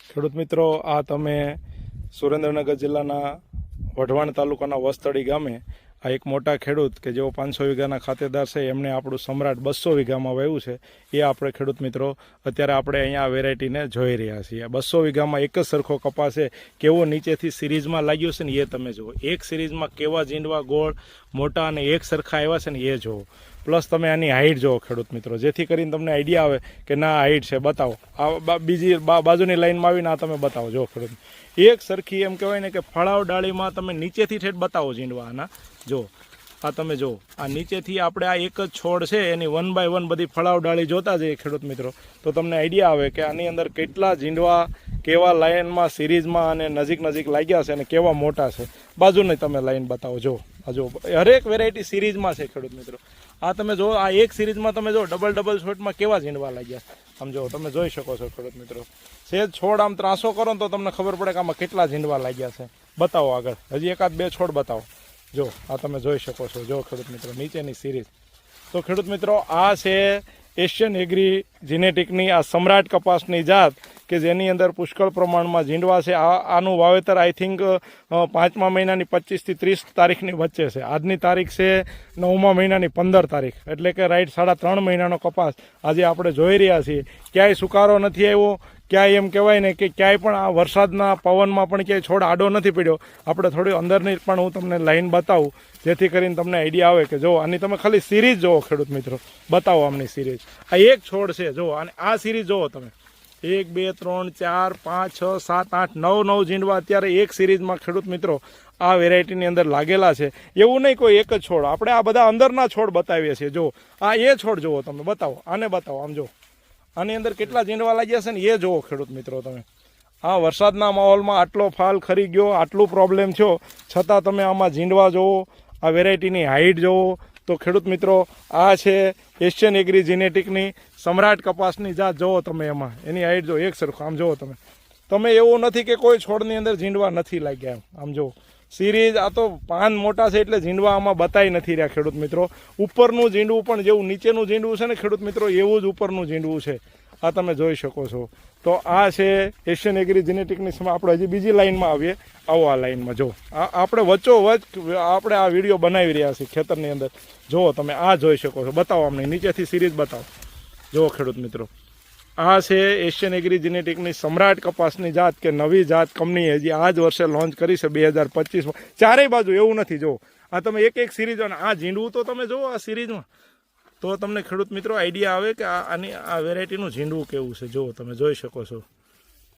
ખેડૂત મિત્રો, આ તમે સુરેન્દ્રનગર જિલ્લાના વઢવાણ તાલુકાના વસ્તળી ગામે આ એક મોટા ખેડૂત કે જેઓ 500 વીઘાના ખાતેદાર છે, એમણે આપણું સમ્રાટ 200 વીઘામાં વાવ્યું છે. એ આપણે ખેડૂત મિત્રો અત્યારે આપણે અહીંયા આ વેરાયટીને જોઈ રહ્યા છીએ. 200 વીઘામાં એક જ સરખો કપાસ છે, કેવો નીચેથી સિરીઝમાં લાગ્યો છે ને એ તમે જુઓ. એક સિરીઝમાં કેવા જીંડવા ગોળ મોટા અને એક સરખા આવ્યા છે ને એ જુઓ. પ્લસ તમે આની હાઈટ જુઓ ખેડૂત મિત્રો, જેથી કરીને તમને આઈડિયા આવે કે ના હાઈટ છે. બતાવો આ બીજી બાજુની લાઈનમાં આવીને આ તમે બતાવો. જો ખેડૂત એક સરખી એમ કહેવાય ને કે ફળાવ ડાળીમાં તમે નીચેથી ઠેઠ બતાવો જીંડવા આના. જો આ તમે જો આ નીચેથી આપણે આ એક જ છોડ છે એની 1 બાય 1 બધી ફળાવ ડાળી જોતા જઈએ ખેડૂત મિત્રો, તો તમને આઈડિયા આવે કે આની અંદર કેટલા જીંડવા કેવા લાઈનમાં સિરીઝમાં અને નજીક લાગ્યા છે અને કેવા મોટા છે. બાજુની તમે લાઈન બતાવો. જો આ જો હરેક વેરાયટી સિરીઝમાં છે ખેડૂત મિત્રો. આ તમે જો આ એક સિરીઝમાં તમે જો ડબલ શોટમાં કેવા જીંડવા લાગ્યા. આમ જો તમે જોઈ શકો છો ખેડૂત મિત્રો. સેજ છોડ આમ ત્રાસો કરો તો તમને ખબર પડે કે આમાં કેટલા જીંડવા લાગ્યા છે. બતાવો આગળ, હજી એકાદ બે છોડ બતાવો. જો આ તમે જોઈ શકો છો. જો ખેડૂત મિત્રો નીચેની સિરીઝ. તો ખેડૂત મિત્રો આ છે એશિયન એગ્રી જીનેટિકની આ સમ્રાટ કપાસની જાત કે જેની અંદર પુષ્કળ પ્રમાણમાં જીંડવા છે. આનું વાવેતર આઈ થિંક 5મા મહિનાની 25 થી 30 તારીખની વચ્ચે છે. આજની તારીખ છે 9મા મહિનાની 15 તારીખ, એટલે કે રાઈટ 3.5 મહિનાનો કપાસ આજે આપણે જોઈ રહ્યા છીએ. ક્યાંય સુકારો નથી આવ્યો, ક્યાંય એમ કહેવાય ને કે ક્યાંય પણ આ વરસાદના પવનમાં પણ ક્યાંય છોડ આડો નથી પડ્યો. આપણે થોડી અંદરની પણ હું તમને લાઈન બતાવું, જેથી કરીને તમને આઈડિયા આવે કે જો આની તમે ખાલી સિરીઝ જુઓ ખેડૂત મિત્રો. બતાવો આમની સિરીઝ. આ એક છોડ છે જુઓ, અને આ સિરીઝ જુઓ તમે. 1 2 3 4 5 6 7 8 9 જીંડવા અત્યારે એક સિરીઝમાં ખેડૂત મિત્રો આ વેરાયટીની અંદર લાગેલા છે. એવું નહીં કોઈ એક જ છોડ, આપણે આ બધા અંદરના છોડ બતાવીએ છીએ. જો આ એ છોડ જુઓ તમે. બતાવો આને, બતાવો આમ જો આની અંદર કેટલા જીંડવા લાગ્યા છે ને એ જુઓ ખેડૂત મિત્રો તમે. આ વરસાદના માહોલમાં આટલો ફાલ ખરી ગયો, આટલું પ્રોબ્લેમ થયો, છતાં તમે આમાં જીંડવા જુઓ, આ વેરાયટીની હાઈટ જુઓ. તો ખેડૂત મિત્રો આ છે એશિયન એગ્રી જીનેટિકની સમ્રાટ કપાસની જાત. જુઓ તમે એમાં એની હાઈટ જો એક સરખું. આમ જુઓ તમે એવું નથી કે કોઈ છોડની અંદર જીંડવા નથી લાગ્યા. આમ જુઓ સિરીઝ. આ તો પાન મોટા છે એટલે જીંડવા આમાં બતાવી નથી રહ્યા ખેડૂત મિત્રો. ઉપરનું જીંડવું પણ જેવું નીચેનું જીંડવું છે ને ખેડૂત મિત્રો, એવું જ ઉપરનું જીંડવું છે. આ તમે જોઈ શકો છો. તો આ છે એશિયન એગ્રી જીનેટિકની. આપણે હજી બીજી લાઈનમાં આવીએ. આવો આ લાઈનમાં જો આપણે વચ્ચોવચ્ચ આપણે આ વિડીયો બનાવી રહ્યા છીએ ખેતરની અંદર. જુઓ તમે આ જોઈ શકો છો. બતાવો અમને નીચેથી સિરીઝ બતાવો. જુઓ ખેડૂત મિત્રો આ છે એશિયન એગ્રી જીનેટિકની સમ્રાટ કપાસની જાત કે નવી જાત કંપનીએ હજી આ જ વર્ષે લોન્ચ કરી છે 2025માં. ચારેય બાજુ એવું નથી. જો આ તમે એક સિરીઝ અને આ જીંડવું તો તમે જુઓ આ સિરીઝમાં, તો તમને ખેડૂત મિત્રો આઈડિયા આવે કે આની આ વેરાયટીનું જીંડવું કેવું છે. જુઓ તમે જોઈ શકો છો.